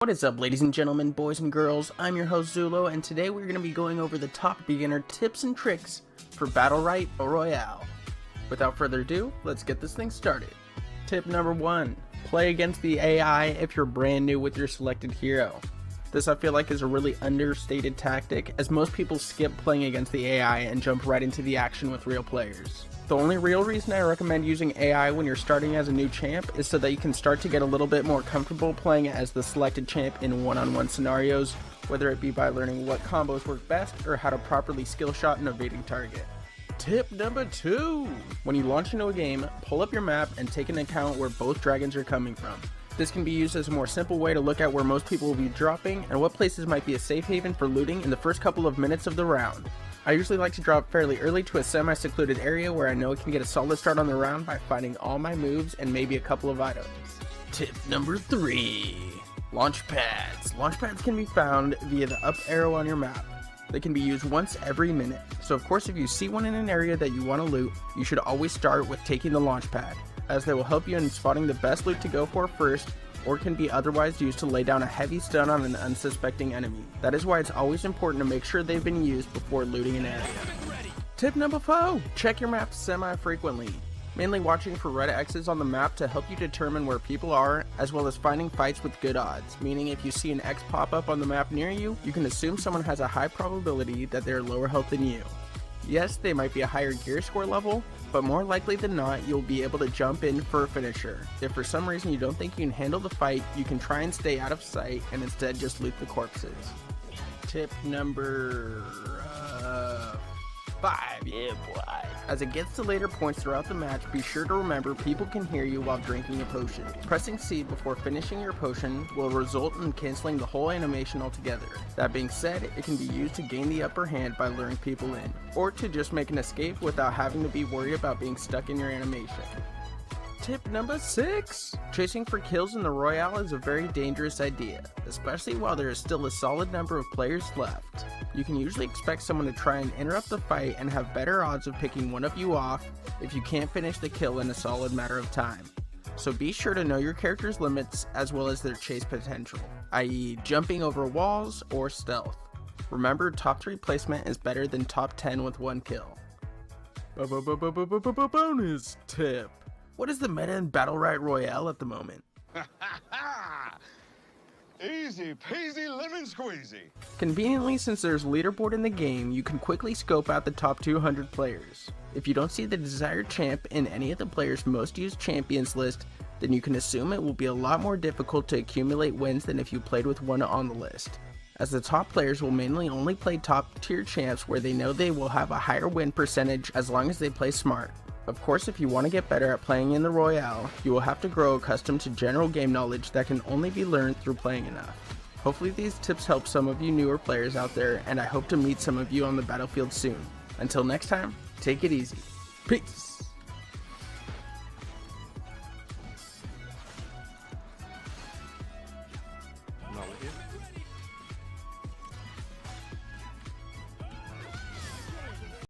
What is up, ladies and gentlemen, boys and girls? I'm your host Zulo, and today we're going to be going over the top beginner tips and tricks for Battlerite Royale. Without further ado, let's get this thing started. Tip number 1. Play against the AI if you're brand new with your selected hero. This I feel like is a really understated tactic, as most people skip playing against the AI and jump right into the action with real players. The only real reason I recommend using AI when you're starting as a new champ is so that you can start to get a little bit more comfortable playing as the selected champ in one-on-one scenarios, whether it be by learning what combos work best or how to properly skill shot an evading target. Tip number 2. When you launch into a game, pull up your map and take into account where both dragons are coming from. This can be used as a more simple way to look at where most people will be dropping and what places might be a safe haven for looting in the first couple of minutes of the round. I usually like to drop fairly early to a semi-secluded area where I know I can get a solid start on the round by finding all my moves and maybe a couple of items. Tip number 3. Launch pads. Launch pads can be found via the up arrow on your map. They can be used once every minute, so of course if you see one in an area that you want to loot, you should always start with taking the launch pad, as they will help you in spotting the best loot to go for first, or can be otherwise used to lay down a heavy stun on an unsuspecting enemy. That is why it's always important to make sure they've been used before looting an area. Tip number 4. Check your map semi-frequently, mainly watching for red X's on the map to help you determine where people are, as well as finding fights with good odds, meaning if you see an X pop up on the map near you, you can assume someone has a high probability that they are lower health than you. Yes, they might be a higher gear score level, but more likely than not, you'll be able to jump in for a finisher. If for some reason you don't think you can handle the fight, you can try and stay out of sight and instead just loot the corpses. Tip number 5. Yeah, boy. As it gets to later points throughout the match, be sure to remember people can hear you while drinking a potion. Pressing C before finishing your potion will result in canceling the whole animation altogether. That being said, it can be used to gain the upper hand by luring people in, or to just make an escape without having to be worried about being stuck in your animation. Tip number 6. Chasing for kills in the Royale is a very dangerous idea, especially while there is still a solid number of players left. You can usually expect someone to try and interrupt the fight and have better odds of picking one of you off if you can't finish the kill in a solid matter of time. So be sure to know your character's limits as well as their chase potential, i.e. jumping over walls or stealth. Remember, top 3 placement is better than top 10 with 1 kill. Bonus tip. What is the meta in Battlerite Royale at the moment? Easy peasy lemon squeezy. Conveniently, since there's a leaderboard in the game, you can quickly scope out the top 200 players. If you don't see the desired champ in any of the players' most used champions list, then you can assume it will be a lot more difficult to accumulate wins than if you played with one on the list, as the top players will mainly only play top tier champs where they know they will have a higher win percentage as long as they play smart. Of course, if you want to get better at playing in the Royale, you will have to grow accustomed to general game knowledge that can only be learned through playing enough. Hopefully these tips help some of you newer players out there, and I hope to meet some of you on the battlefield soon. Until next time, take it easy. Peace!